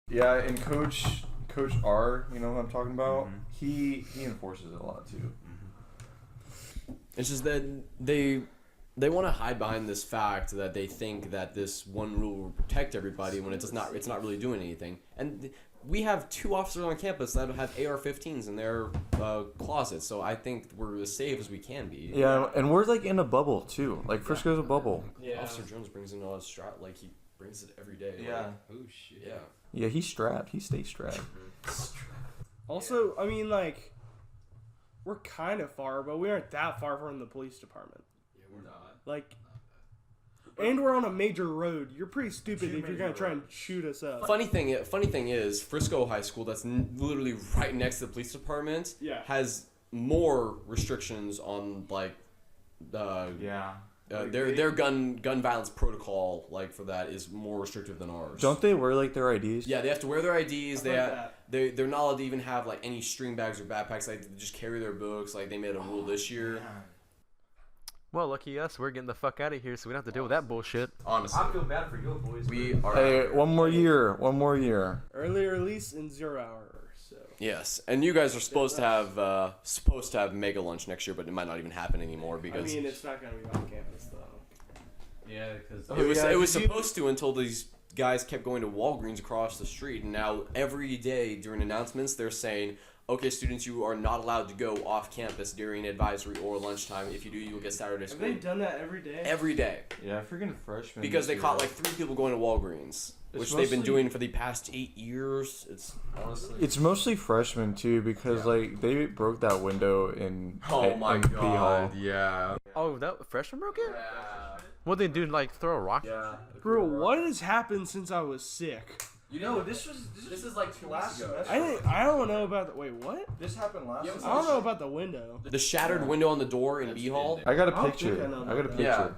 Yeah, and Coach R, you know who I'm talking about? Mm-hmm. He enforces it a lot too. Mm-hmm. It's just that they want to hide behind this fact that they think that this one rule will protect everybody when it's not really doing anything. And we have 2 officers on campus that have AR-15s in their closets, so I think we're as safe as we can be. Yeah, and we're like in a bubble too. Like Frisco's a bubble. Yeah. Officer Jones brings in a strap, like he brings it every day. Yeah. Like, oh shit. Yeah. Yeah, he's strapped. He stays strapped. Also, I mean, like, we're kind of far, but we aren't that far from the police department. Yeah, we're not. Like, and we're on a major road. You're pretty stupid if you're gonna try and shoot us up. Funny thing is, Frisco High School, that's literally right next to the police department, has more restrictions on like, their gun violence protocol, like for that, is more restrictive than ours. Don't they wear like their IDs? Yeah, they have to wear their IDs. They're not allowed to even have like any string bags or backpacks. Like they just carry their books. Like they made a rule this year. Yeah. Well, lucky us, we're getting the fuck out of here, so we don't have to deal with that bullshit. Honestly, I feel bad for you boys. We are. Hey, one more year. Early release in 0 hours. So. Yes, and you guys are supposed to have mega lunch next year, but it might not even happen anymore because. I mean, it's not gonna be on campus though. Yeah, because it was supposed to until these guys kept going to Walgreens across the street, and now every day during announcements they're saying, okay, students, you are not allowed to go off campus during advisory or lunchtime. If you do, you'll get Saturday school. Have they done that every day? Every day. Yeah, freaking freshmen. Because they caught like 3 people going to Walgreens, which they've been doing for the past 8 years. It's honestly. It's mostly freshmen too, because like they broke that window in. Oh my in god! Yeah. Oh, that freshman broke it? Yeah. What they do? Like throw a rock? Yeah. Bro, what has happened since I was sick? You know, this is like 2 weeks ago. I don't know about the. Wait, what? This happened last. I don't know about the window. The shattered window on the door in B Hall. I got a I don't picture. think I know I got a about picture. Yeah.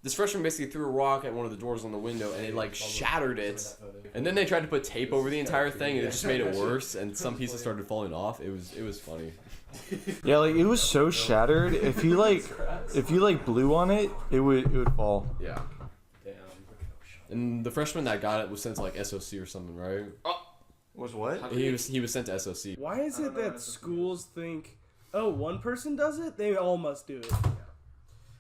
This freshman basically threw a rock at one of the doors on the window, and it like shattered it. And then they tried to put tape over the entire thing, and it just made it worse. And some pieces started falling off. It was funny. Yeah, like it was so shattered. If you blew on it, it would fall. Yeah. Damn. And the freshman that got it was sent to like SOC or something, right? Was what? He was sent to SOC. Why is it that schools think, oh, one person does it, they all must do it?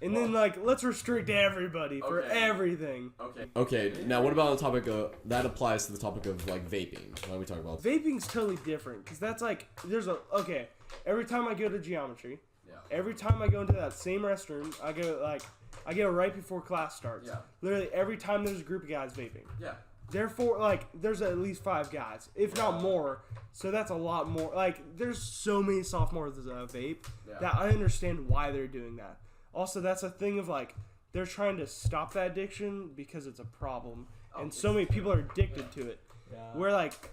And then, like, let's restrict everybody for everything. Okay, now what about the topic of, that applies to the topic of, like, vaping. Why don't we talk about Vaping's totally different, because that's like, every time I go to geometry, every time I go into that same restroom, I go right before class starts. Yeah. Literally, every time there's a group of guys vaping. Yeah. Therefore, like, there's at least 5 guys, if not more. So that's a lot more. Like, there's so many sophomores that vape that I understand why they're doing that. Also, that's a thing of, like, they're trying to stop that addiction because it's a problem. And so many people are addicted to it. Yeah. Where, like,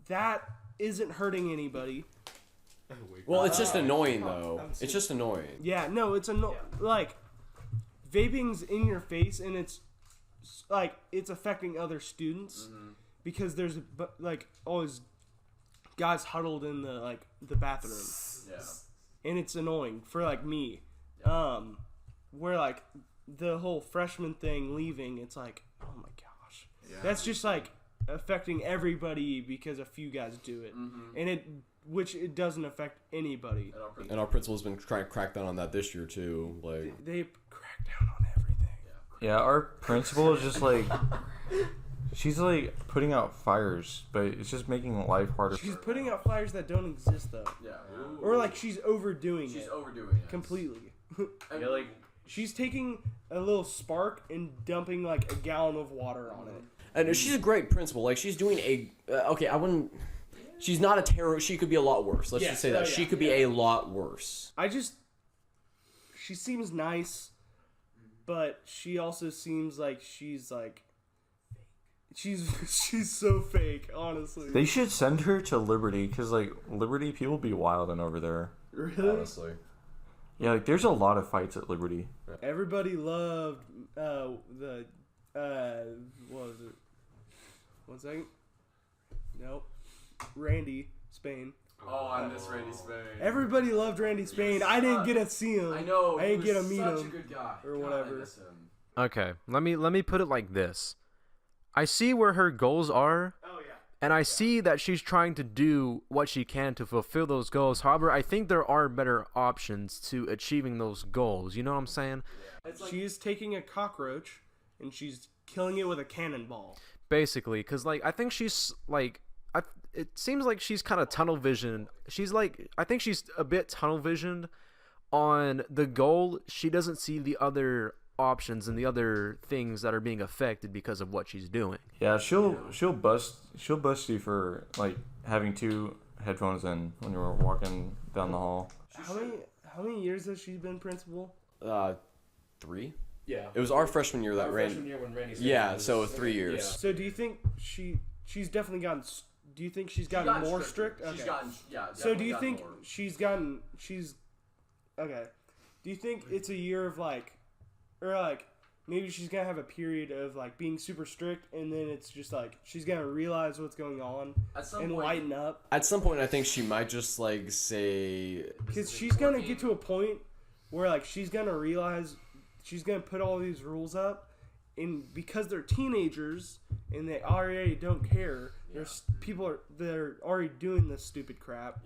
that isn't hurting anybody. Well, it's just annoying, though. It's just annoying. Yeah, no, it's like, vaping's in your face, and it's, like, it's affecting other students. Mm-hmm. Because there's, like, always guys huddled in the bathroom. Yeah. And it's annoying for, like, me. Where, like, the whole freshman thing leaving, it's like, oh my gosh. Yeah. That's just, like, affecting everybody because a few guys do it. Mm-hmm. And which it doesn't affect anybody. And our principal's been trying to crack down on that this year, too. Like, they crack down on everything. Yeah, our principal is just, like... She's, like, putting out fires, but it's just making life harder. She's putting out fires that don't exist, though. Yeah. Or, like, she's overdoing it. She's overdoing it. Completely. Yeah, like, she's taking a little spark and dumping, like, a gallon of water on it. And she's a great principal. Like, she's doing a... I wouldn't... She's not a terror. She could be a lot worse. Let's just say that. She could be a lot worse. She seems nice, but she also seems like she's, like... She's so fake, honestly. They should send her to Liberty, because, like, Liberty people be wilding over there. Really? Honestly. Yeah, like, there's a lot of fights at Liberty. Everybody loved what was it? 1 second. Nope. Randy Spain. Oh, I miss Randy Spain. Everybody loved Randy Spain. I didn't get to see him. I know. I didn't get to meet him. Such a good guy. Or whatever. I miss him. Okay, let me put it like this. I see where her goals are. Oh And I see that she's trying to do what she can to fulfill those goals. However, I think there are better options to achieving those goals. You know what I'm saying? She's taking a cockroach and she's killing it with a cannonball. Basically, because like I think she's like, it seems like she's kind of tunnel visioned. I think she's a bit tunnel visioned on the goal. She doesn't see the other options and the other things that are being affected because of what she's doing. Yeah, she'll bust you for like having 2 headphones in when you're walking down the hall. How many years has she been principal? 3. Yeah. It was our freshman year that Our Randy. freshman year when Randy. Yeah, so 3 years. Yeah. So do you think she's definitely gotten? Do you think she's gotten more strict? Okay. She's gotten, yeah. So do you definitely think gotten more. she's okay? Do you think it's a year of like, or like maybe she's gonna have a period of like being super strict, and then it's just like she's gonna realize what's going on At some and point, lighten up? At some point, I think she might just like say, Because she's gonna get to a point where like she's gonna realize she's gonna put all these rules up, and because they're teenagers and they already don't care, there's people that are already doing this stupid crap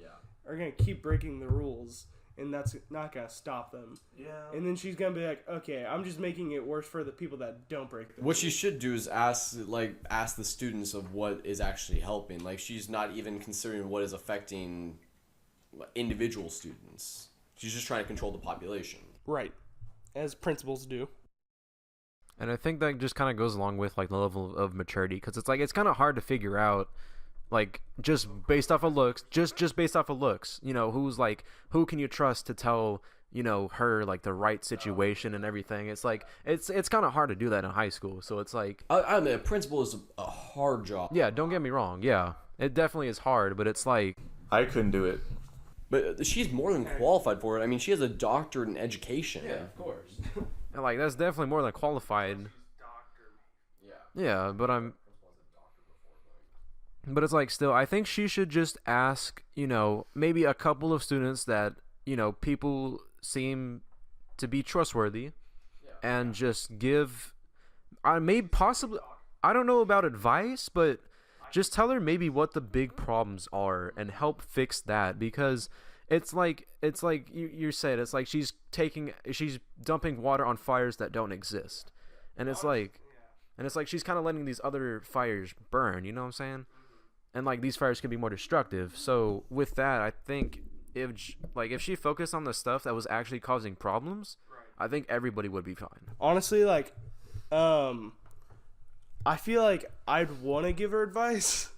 are gonna keep breaking the rules, and that's not gonna stop them. Yeah. And then she's gonna be like, okay, I'm just making it worse for the people that don't break the what she should do is ask the students of what is actually helping. Like she's not even considering what is affecting individual students. She's just trying to control the population. Right, as principals do. And I think that just kind of goes along with like the level of maturity, because it's like it's kind of hard to figure out, like just based off of looks, just based off of looks, you know, who can you trust to tell, you know, her like the right situation and everything. It's like it's kind of hard to do that in high school. So it's like I mean, a principal is a hard job. yeah, don't get me wrong, yeah, it definitely is hard, but it's like I couldn't do it. But she's more than qualified for it. I mean, she has a doctorate in education. Yeah, of course. like that's definitely more than qualified. Yeah, but it's like still, I think she should just ask, you know, maybe a couple of students that, you know, people seem to be trustworthy, and just give, I don't know about advice, but just tell her maybe what the big problems are and help fix that, because it's like you said, it's like she's dumping water on fires that don't exist, and it's like she's kind of letting these other fires burn, you know what I'm saying? And like these fires can be more destructive. So with that, I think if she focused on the stuff that was actually causing problems, I think everybody would be fine. Honestly, like, I feel like I'd want to give her advice,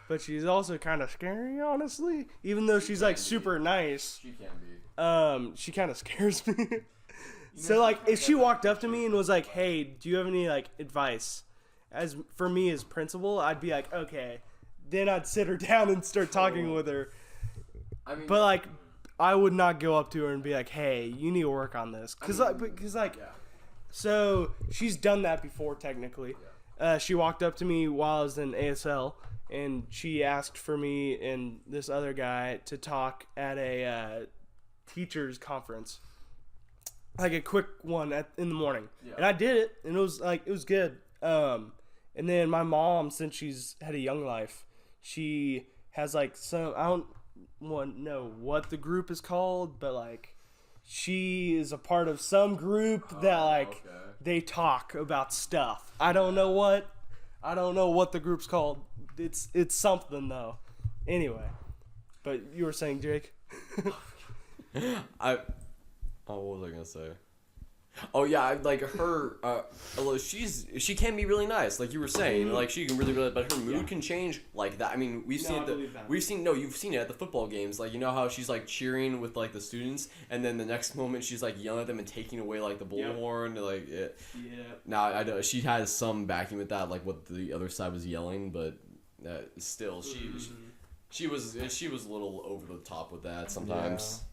but she's also kind of scary, honestly. Even though she's like super nice, She can be. she kind of scares me. So like, if she walked up to me and was like, "Hey, do you have any like advice?" As for me as principal, I'd be like, "Okay." Then I'd sit her down and start talking with her. I mean, But like, I would not go up to her and be like, "Hey, you need to work on this," so she's done that before technically. She walked up to me while I was in ASL, and she asked for me and this other guy to talk at a teachers conference, like a quick one in the morning. And I did it, and it was good. And then my mom, since she's had a young life, she has like some, I don't know what the group is called, but like she is a part of some group that like they talk about stuff. I don't know what the group's called. It's something though. Anyway, but you were saying, Jake? what was I gonna say? Oh yeah, like her. She can be really nice, like you were saying. Like she can really, but her mood can change like that. I mean, you've seen it at the football games. Like you know how she's like cheering with like the students, and then the next moment she's like yelling at them and taking away like the bullhorn. Like yeah. Now I know she has some backing with that, like what the other side was yelling, but still she was a little over the top with that sometimes. Yeah.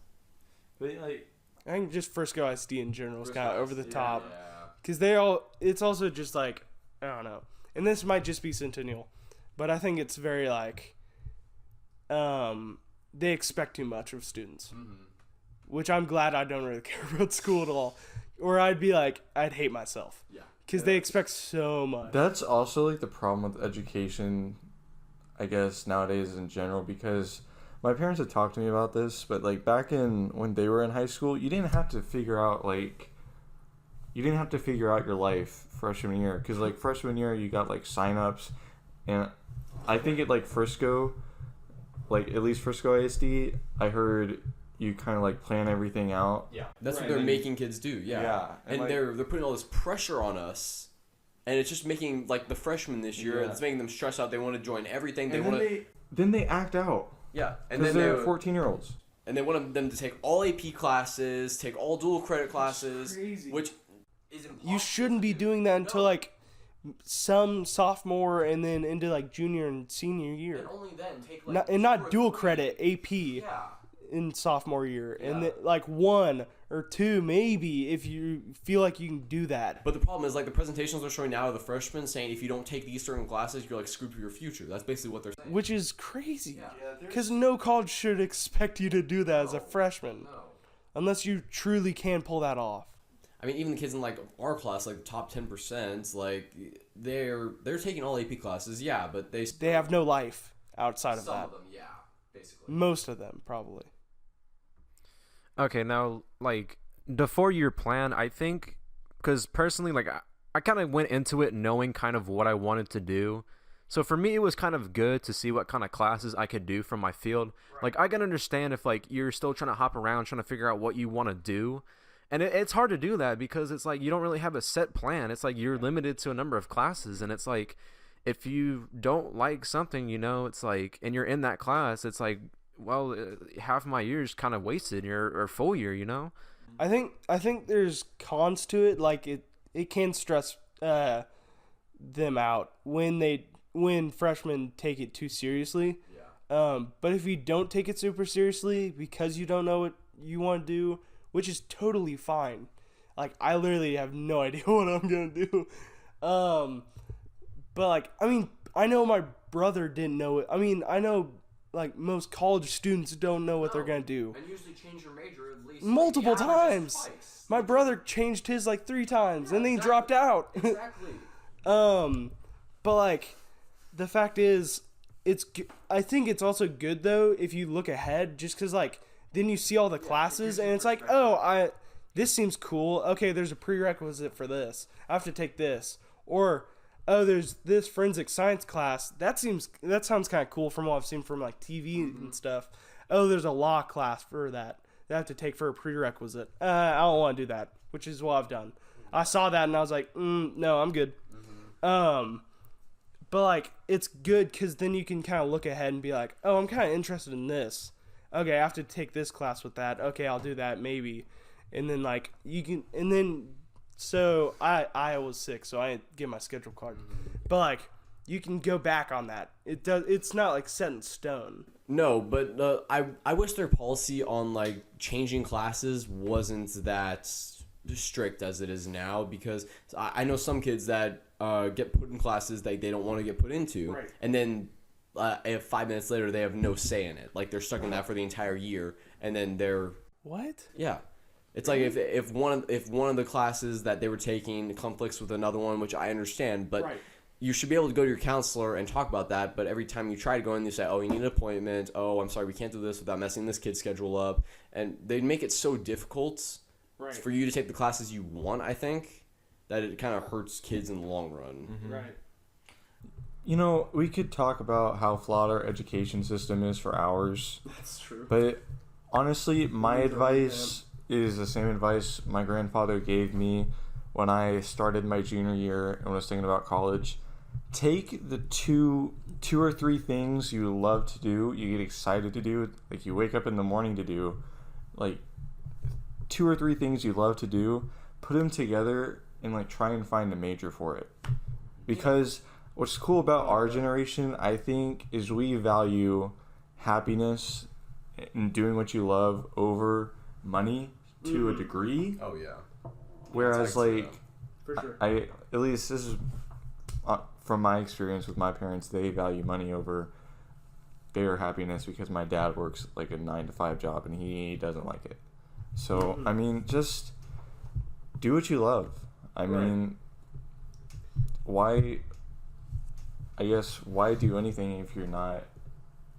But like, I think just Frisco ISD in general is kind of over the top. Yeah. Because it's also just like, I don't know. And this might just be Centennial, but I think it's very like, they expect too much of students. Mm-hmm. Which I'm glad I don't really care about school at all. Or I'd be like, I'd hate myself. Yeah. Because they expect so much. that's also like the problem with education. I guess nowadays in general, because my parents had talked to me about this, but like back in when they were in high school, you didn't have to figure out your life freshman year, because like freshman year you got like signups, and I think at like Frisco, like at least Frisco ISD, I heard you kind of like plan everything out. Yeah, that's Right. what they're making kids do. Yeah, Yeah, and like, they're putting all this pressure on us, and it's just making like the freshmen this year. Yeah. It's making them stressed out. They want to join everything. They and want to. then they act out. Yeah, and Because then they're 14-year-olds. and they want them to take all AP classes, take all dual credit classes, crazy. which is impossible. You shouldn't be doing that until No. like some sophomore and then into like junior and senior And year. only then take like And two not or dual three. credit AP Yeah. in sophomore year, and Yeah. then, like 1 or 2 maybe if you feel like you can do that. But the problem is, like, the presentations they're showing now of the freshmen saying if you don't take these certain classes, you're like screwed for your future. That's basically what they're saying. Which is crazy. Yeah. Because no college should expect you to do that as a freshman. No. Unless you truly can pull that off. I mean, even the kids in like our class, like the top 10%, like they're taking all AP classes, yeah, but they They have no life outside of some that. of them, yeah, basically. Most of them, probably. Okay, now, like, the 4-year plan, I think, because personally, like, I kind of went into it knowing kind of what I wanted to do. So for me, it was kind of good to see what kind of classes I could do from my field. Like, I can understand if, like, you're still trying to hop around, trying to figure out what you want to do. And it's hard to do that because it's like you don't really have a set plan. It's like you're limited to a number of classes. And it's like if you don't like something, you know, it's like, and you're in that class, it's like, well, half my year's kind of wasted, or full year, you know? I think there's cons to it. Like it can stress them out when freshmen take it too seriously. Yeah. But if you don't take it super seriously because you don't know what you want to do, which is totally fine. Like I literally have no idea what I'm gonna do. But like I mean I know my brother didn't know it. I mean I know like most college students don't know what they're gonna do. And usually change your major at least Multiple times. My brother changed his like 3 times and then he dropped out. Exactly. But like the fact is I think it's also good though if you look ahead just cuz like then you see all the classes and it's like, "Oh, this seems cool. Okay, there's a prerequisite for this. I have to take this." Or, "Oh, there's this forensic science class. That sounds kind of cool from what I've seen from like TV and stuff. Oh, there's a law class for that. I have to take for a prerequisite. I don't want to do that," which is what I've done. I saw that and I was like, "No, I'm good." But like it's good cuz then you can kind of look ahead and be like, "Oh, I'm kind of interested in this. Okay, I have to take this class with that. Okay, I'll do that maybe." And then like you can, and then so I was sick, so I didn't get my schedule card. But like you can go back on that. It's not like set in stone. No, but I wish their policy on like changing classes wasn't that strict as it is now, because I know some kids that get put in classes that they don't want to get put into, Right. and then 5 minutes later they have no say in it. Like they're stuck in that for the entire year, and then they're What? yeah. It's like if one of the classes that they were taking conflicts with another one, which I understand, but Right. you should be able to go to your counselor and talk about that. But every time you try to go in, they say, "Oh, you need an appointment. Oh, I'm sorry, we can't do this without messing this kid's schedule up." And they make it so difficult for you to take the classes you want, I think, that it kind of hurts kids in the long run. Right. You know, we could talk about how flawed our education system is for hours, That's true. but honestly, my advice is the same advice my grandfather gave me when I started my junior year and was thinking about college. Take the two or three things you love to do, you get excited to do, like you wake up in the morning to do, like 2 or 3 things you love to do, put them together and like try and find a major for it. Because what's cool about our generation, I think, is we value happiness and doing what you love over money to a degree. Oh yeah. Whereas, like, For sure. I at least this is from my experience with my parents, they value money over their happiness because my dad works like a 9-to-5 job and he doesn't like it. So I mean, just do what you love. I mean, why I guess why do anything if you're not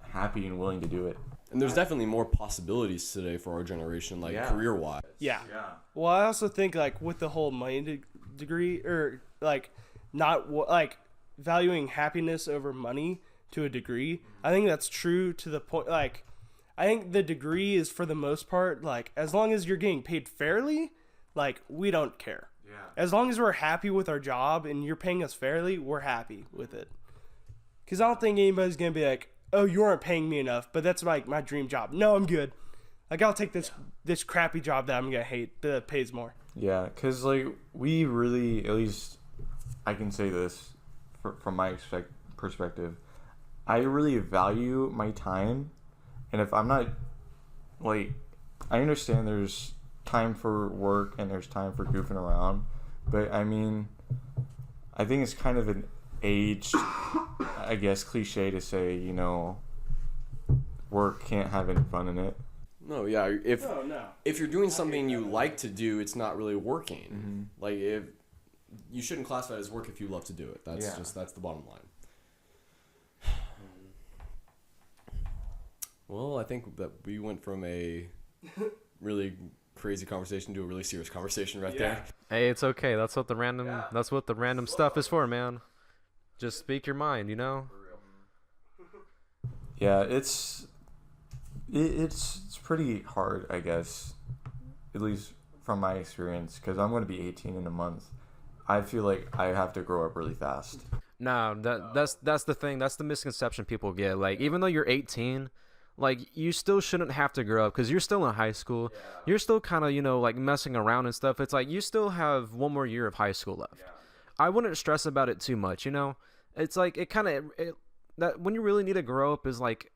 happy and willing to do it? And there's definitely more possibilities today for our generation, like career-wise. Yeah. Well, I also think like with the whole money degree, or like not like valuing happiness over money to a degree. I think that's true to the point. Like, I think the degree is for the most part like as long as you're getting paid fairly, like we don't care. Yeah. As long as we're happy with our job and you're paying us fairly, we're happy with it. Because I don't think anybody's gonna be like, oh, you aren't paying me enough, but that's like my dream job. No, I'm good. Like, I'll take this crappy job that I'm gonna hate that pays more. Yeah, because like we really, at least I can say this from my perspective, I really value my time, and if I'm not, like, I understand there's time for work and there's time for goofing around, but I mean, I think it's kind of an aged, I guess, cliche to say, you know, work can't have any fun in it. No, yeah. If you're doing something you like to do, it's not really working. Mm-hmm. Like, if you shouldn't classify it as work if you love to do it. That's the bottom line. Well, I think that we went from a really crazy conversation to a really serious conversation right there. Hey, it's okay. That's what the random stuff is for, man. Just speak your mind, you know? Yeah, it's pretty hard, I guess, at least from my experience, because I'm going to be 18 in a month. I feel like I have to grow up really fast. No, that's the thing. That's the misconception people get. Like, even though you're 18, like, you still shouldn't have to grow up because you're still in high school. Yeah. You're still kind of, you know, like, messing around and stuff. It's like you still have one more year of high school left. Yeah. I wouldn't stress about it too much, you know? It's like that when you really need to grow up is, like,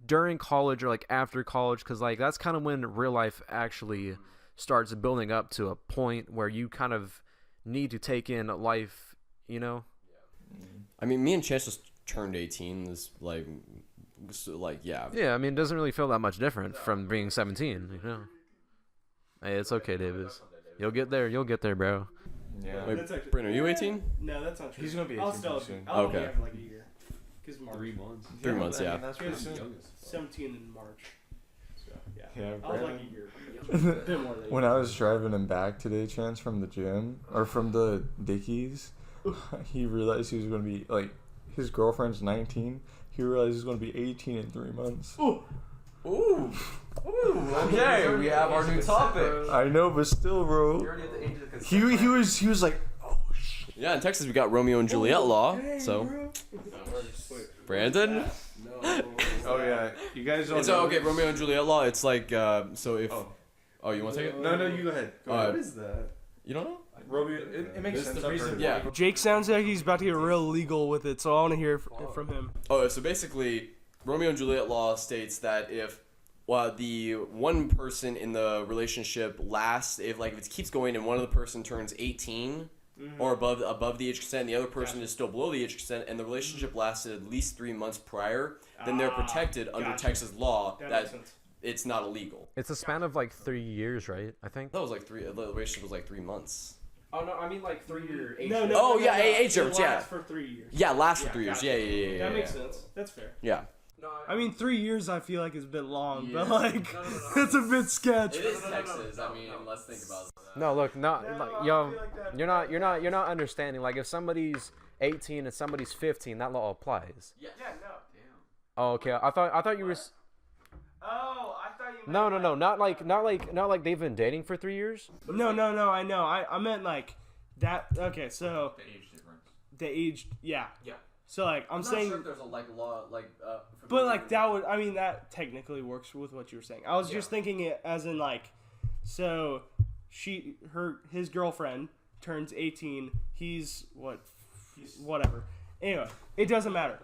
during college or, like, after college, because, like, that's kind of when real life actually starts building up to a point where you kind of need to take in life, you know? I mean, me and Chance just turned 18 this, yeah. Yeah, I mean, it doesn't really feel that much different from being 17, you know? Hey, it's okay, Davis. You'll get there, bro. Yeah. Wait, Bryn, are you 18? No, that's not true. He's going to be 18 soon. I'll Okay. be after like a year. 'Cause March. 3 months. 3 months, yeah. That's pretty soon. 17 in March. So, yeah. Yeah, I was like Brandon. a year. A bit more than a When year. I was driving him back today, Chance, from the gym, or from the Dickies, he realized he was going to be, like, his girlfriend's 19. He realized he's going to be 18 in 3 months. Ooh. Okay, we have our new topic. I know, but still, bro. He was like, oh, shit. Yeah, in Texas we got Romeo and Juliet law. So, Brandon. Oh, yeah. You guys don't So okay, Romeo and Juliet law. It's like so if. Oh, you want to take it? No, you go ahead. What is that? You don't know? Romeo, it makes sense. I've heard it. Yeah. Jake sounds like he's about to get real legal with it, so I want to hear from him. Oh, so basically, Romeo and Juliet law states that if the one person in the relationship lasts, if it keeps going and one of the person turns 18 or above the age of consent, and the other person is still below the age of consent, and the relationship lasted at least 3 months prior, then they're protected under Texas law that it's not illegal. It's a span of, like, 3 years, right? I think. That was like the relationship was like 3 months. Oh no, I mean like 3-year age. No, Oh, yeah, age It difference, yeah. lasts for 3 years. Yeah, last for 3 years. gotcha. Yeah. That makes sense. That's fair. Yeah. No, I mean, 3 years I feel like is a bit long, but Yeah. like, No. it's a bit sketch. It is Texas. I mean, let's think about that. No, look, not No, like, I yo, feel like that- you're not understanding. Like, if somebody's 18 and somebody's 15, that law applies. Yeah, no. Oh, okay. I thought you were. Oh, I thought you No, not like they've been dating for 3 years. No, I know. I meant like that. Okay, so The age difference. the age, yeah. Yeah. So like, I'm saying, there's a law but like that would, I mean, that technically works with what you were saying. I was just thinking it as in like, so his girlfriend turns 18. He's whatever. Anyway, it doesn't matter.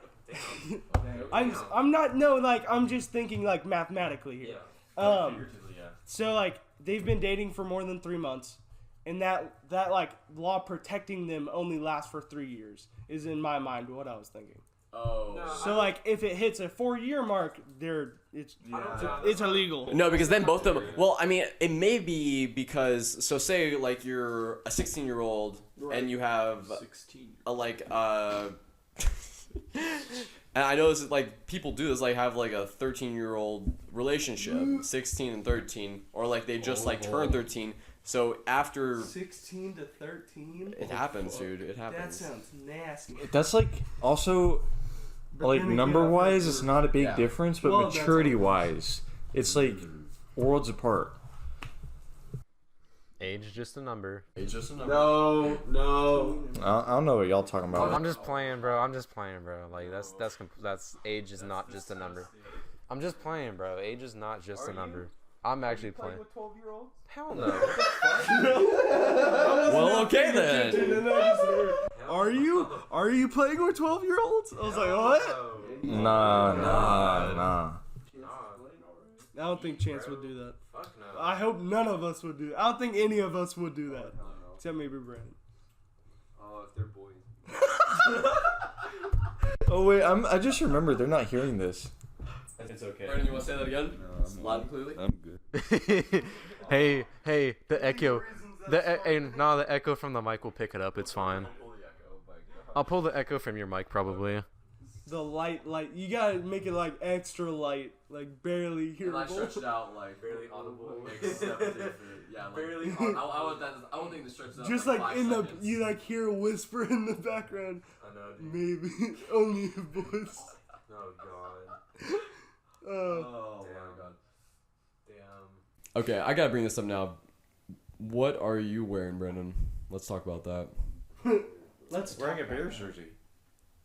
I'm just thinking like mathematically here. So like they've been dating for more than 3 months, and that like law protecting them only lasts for 3 years is in my mind what I was thinking. Oh. So like if it hits a 4-year mark, it's illegal. No, because then both of them. Well, I mean, it may be because. So say like you're a 16-year-old and you have 16. And I know this is like people do this, like have like a 13-year-old relationship, 16 and 13, or like they just turned 13. So after 16 to 13. it happens, dude. It That happens. sounds nasty. That's like also like then again, number wise, it's not a big Yeah. difference, but Well, that's maturity wise, it's like worlds apart. Age is just a number. It's just a number. No. I don't know what y'all talking about. I'm just playing, bro. Like that's age is not just a number. I'm just playing, bro. Age is not just a number. I'm actually playing. with 12-year-olds? Hell no. Well, okay then. Are you playing with 12-year-olds? I was like, what? Nah. I don't think Chance would do that. Fuck no. I hope none of us would do that. I don't think any of us would do that. Except maybe Brandon. Oh, if they're boys. Oh wait, I just remembered they're not hearing this. It's okay. Brandon, you want to say that again? Loud and clearly. I'm good. hey, the echo. The echo from the mic will pick it up. It's fine. I'll pull the echo from your mic probably. The light, you gotta make it like extra light, like barely hearable. it out like barely audible, except yeah, like, barely. I want thing to stretch it out. Just like in the, you like hear a whisper in the background. I know, dude. Maybe only a voice. Oh, God. Oh Damn. my god. Damn. Okay, I gotta bring this up now. What are you wearing, Brandon? Let's talk about that. Let's Wearing a Bears jersey.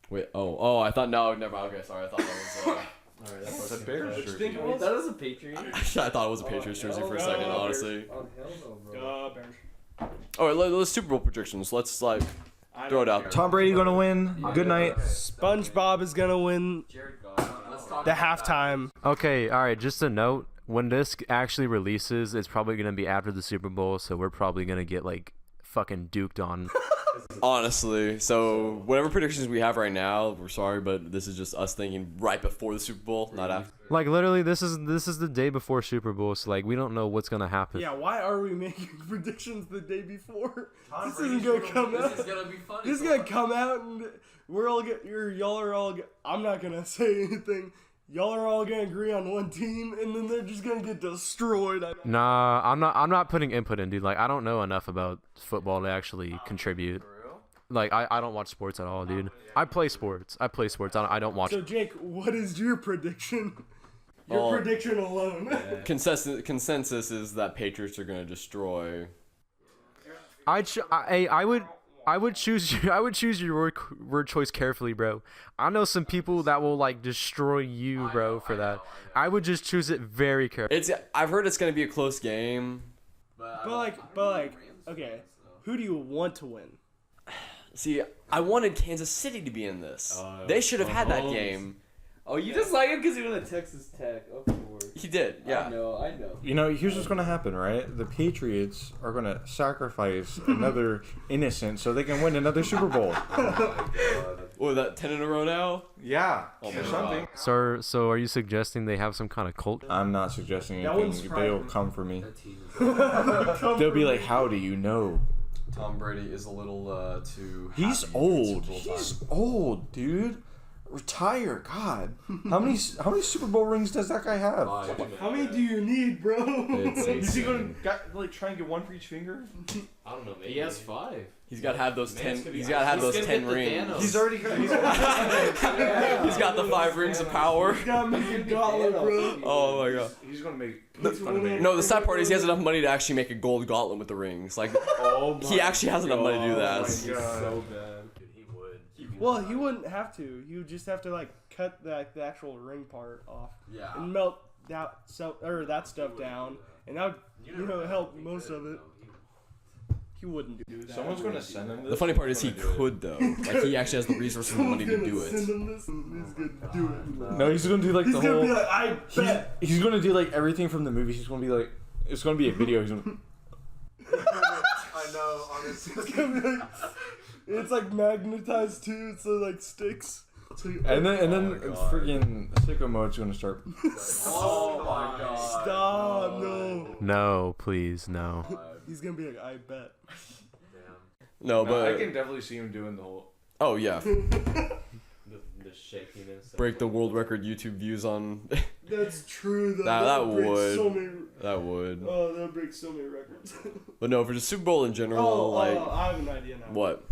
Wait. Oh. I thought no. Never. Okay. Sorry. I thought that was. Alright, It's a Bears jersey. think it was? That was a Patriot. I thought it was a Patriots jersey for a second, honestly. Oh, hell no, bro. Bears. All right, let's Super Bowl predictions. Let's like throw it out. Tom Brady gonna win. Good night. SpongeBob is gonna win the halftime. Okay, all right. Just a note: when this actually releases, it's probably gonna be after the Super Bowl, so we're probably gonna get like fucking duked on. Honestly, so whatever predictions we have right now, we're sorry, but this is just us thinking right before the Super Bowl, not after. Like literally, this is the day before Super Bowl, so like we don't know what's gonna happen. Yeah, why are we making predictions the day before? This isn't gonna come out. gonna be funny. This is gonna come out and we're all y'all are all. I'm not gonna say anything. Y'all are all gonna agree on one team, and then they're just gonna get destroyed. Nah, I'm not putting input in, dude. Like I don't know enough about football to actually contribute. Like I don't watch sports at all, dude. I play sports. I don't watch. So Jake, what is your prediction? Your prediction alone. Consensus is that Patriots are gonna destroy. I would choose your word choice carefully, bro. I know some people that will like destroy you, bro, for that. I would just choose it very carefully. I've heard it's gonna be a close game. But like, okay, who do you want to win? See, I wanted Kansas City to be in this. They should have had that game. Oh, you just like him because he went to Texas Tech, of course. He did, yeah. I know. You know, here's what's gonna happen, right? The Patriots are gonna sacrifice another innocent so they can win another Super Bowl. What, that 10 in a row now? Yeah, Oh my or something. So are you suggesting they have some kind of cult? I'm not suggesting That one's anything. private. They'll come for me. They'll be like, "How do you know?" Tom Brady is a little too. He's happy old. for Super Bowl He's time. old, dude. Retire, God. How many Super Bowl rings does that guy have? How many do you need, bro? Is he gonna try and get one for each finger? I don't know, maybe. He has 5. He's got to have those Man's 10. gonna be- He's got to have he's those gonna 10 hit the rings. Thanos. He's already got. He's got the 5 rings of power. Gotta make a gauntlet, bro. Oh my god. He's gonna make. No, the sad part is he has enough money to actually make a gold gauntlet with the rings. Like, he actually has enough money to do that. So bad. Dude, he would. Well, he wouldn't have to. He would just have to like cut the actual ring part off Yeah. and melt that stuff down, and that would help most of it. He wouldn't do that. Someone's gonna send him this. The funny part is he could though. Like he actually has the resources and money to do Send it. him this and he's gonna do it. No, he's gonna do like He's the gonna whole. be like, I bet. He's gonna do like everything from the movie. He's gonna be like, it's gonna be a video. He's gonna. I know, honestly. It's gonna be like, it's like magnetized too, so like sticks. So And then Oh my God. freaking sicko mode's gonna start. Oh my god. stop, no. No, please, no. He's gonna be like, I bet. No, but definitely see him doing the whole. oh yeah. just shaking and stuff. break the world record YouTube views on. That's true. Though. That break would. So many, That would. oh, that breaks so many records. But no, for the Super Bowl in general, I have an idea now. what?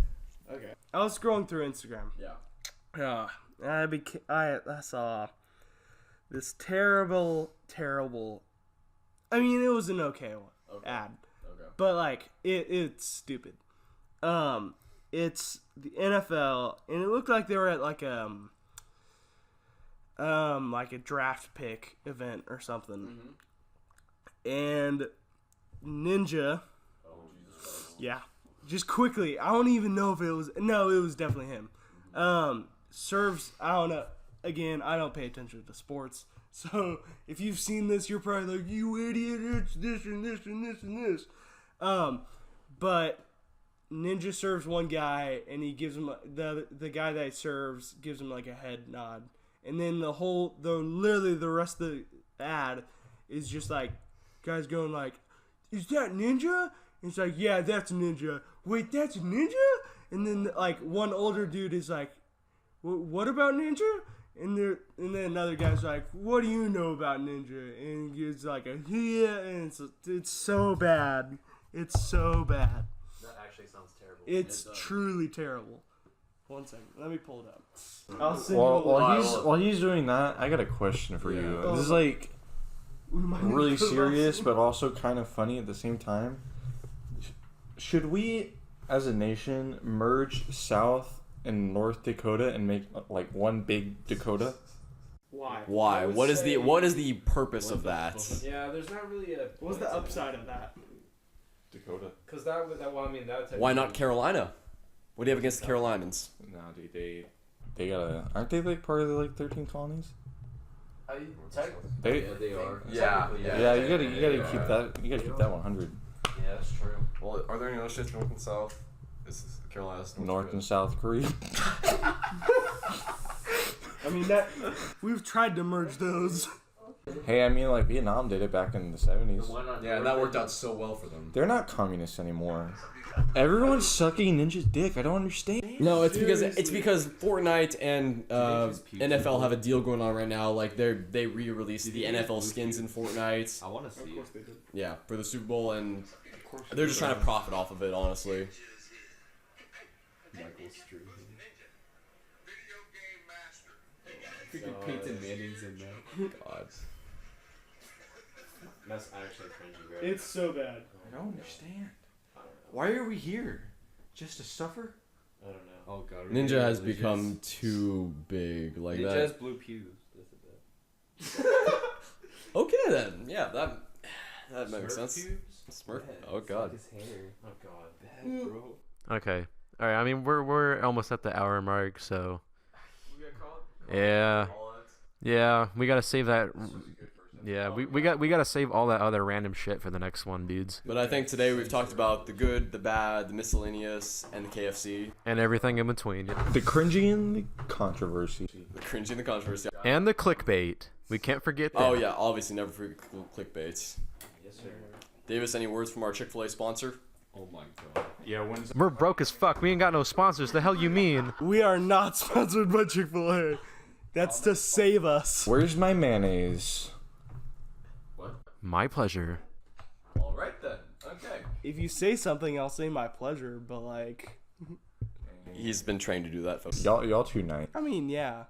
Okay. I was scrolling through Instagram. Yeah. I saw this terrible. I mean, it was an okay ad, Okay. but like it's stupid. It's the NFL, and it looked like they were at like a draft pick event or something. And Ninja, yeah, just quickly. I don't even know if it was. No, it was definitely him. Serves. I don't know. Again, I don't pay attention to sports. So if you've seen this, you're probably like, you idiot, it's this and this and this and this. But Ninja serves one guy, and he gives him the guy that he serves gives him like a head nod, and then literally the rest of the ad is just like guys going like, is that Ninja? And it's like, yeah, that's Ninja. Wait, that's Ninja? And then like one older dude is like, what about Ninja? And then another guy's like, what do you know about Ninja? And he gives like a yeah, and it's so bad. It's so bad. That actually sounds terrible. It's truly terrible. 1 second, let me pull it up. I'll send While he's doing that, I got a question for you. This is like really serious, but also kind of funny at the same time. Should we, as a nation, merge South and North Dakota and make like one big Dakota? Why? What is the purpose of that? Yeah, there's not really a. What's the upside of that? Dakota. Because that would take. Why not Carolina? What do you have against the Carolinians? No, dude, they gotta. Aren't they like part of the like 13 colonies? They. Yeah, they are. Yeah, you gotta keep that. You gotta keep that 100. Yeah, that's true. Well, are there any other states north and south? This is Carolina's North and South Korea. I mean that we've tried to merge those. Hey, I mean like Vietnam did it back in the 70s. Yeah, and that worked out so well for them. They're not communists anymore. Everyone's sucking Ninja's dick. I don't understand. No, it's because Fortnite and NFL have a deal going on right now. Like they re-released the NFL skins in Fortnite. I want to see. Of course they did. Yeah, for the Super Bowl, and they're just trying to profit off of it, honestly. Freaking Peyton Manning's in there. God. That's actually cringy, bro. It's so bad. I don't understand. Why are we here? Just to suffer? I don't know. Oh god. Ninja has become too big, like Ninja that. has blue pews. Okay then, yeah, that makes sense. Smurf. Yeah, Oh god. His hair. Oh god. Bad, bro. Okay. All right. I mean, we're almost at the hour mark, so We got called? yeah, we gotta save that. Yeah, we gotta save all that other random shit for the next one, dudes. But I think today we've talked about the good, the bad, the miscellaneous, and the KFC. And everything in between. The cringy and the controversy. The cringe and the controversy. And the clickbait. We can't forget that. Oh yeah, obviously never forget clickbaits. Yes, sir. Davis, any words from our Chick-fil-A sponsor? Oh my god. Yeah, when's We're broke as fuck. We ain't got no sponsors. The hell you mean? We are not sponsored by Chick-fil-A. That's to save us. Where's my mayonnaise? My pleasure. All right then. Okay. If you say something, I'll say my pleasure, but like, He's been trained to do that, folks. Y'all too nice. I mean, yeah.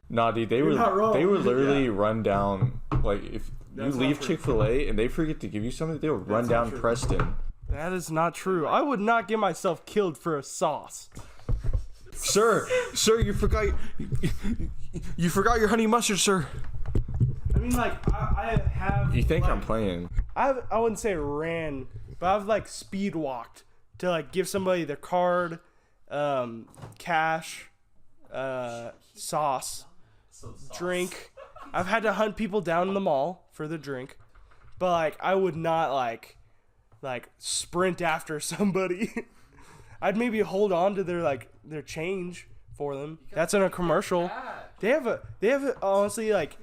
Nah, dude, not wrong. they would literally run down, like, if That's you not leave true. Chick-fil-A and they forget to give you something, they would run That's not down true. Preston. That is not true. I would not get myself killed for a sauce. Sir, you forgot your honey mustard, sir. I mean, like, I have. You think like, I'm playing? I wouldn't say ran, but I've like speed walked to like give somebody their card, cash, sauce, drink. I've had to hunt people down in the mall for the drink, but like I would not like sprint after somebody. I'd maybe hold on to their change for them. That's in a commercial. They have a honestly like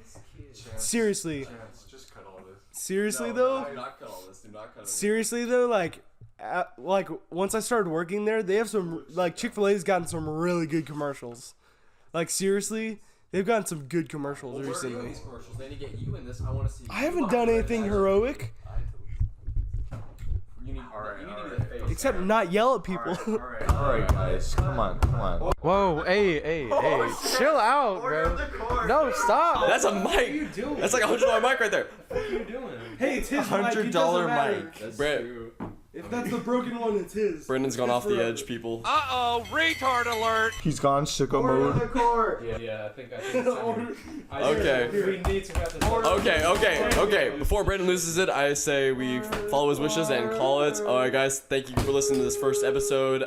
seriously. Just cut all this. Seriously though. Do not cut all this. Do not cut it. Seriously though, like once I started working there, they have some like Chick-fil-A's gotten some really good commercials. Like seriously, they've gotten some good commercials recently. Commercials. They need to get you in this. I want to see. I haven't done anything heroic You need, Alright, you need alright. to be the face. except not yell at people. All right, guys, come on. Whoa, hey, chill out, bro. No, stop. That's a mic. That's like $100 mic right there. What are you doing? Hey, it's his $100 mic. Brett, If that's the broken one, it's his. Brendan's gone off the edge, people. Uh-oh, retard alert. He's gone sicko mode. Yeah, I think Okay. we need to have this. Okay. Before Brendan loses it, I say we follow his wishes and call it. Alright, guys, thank you for listening to this first episode.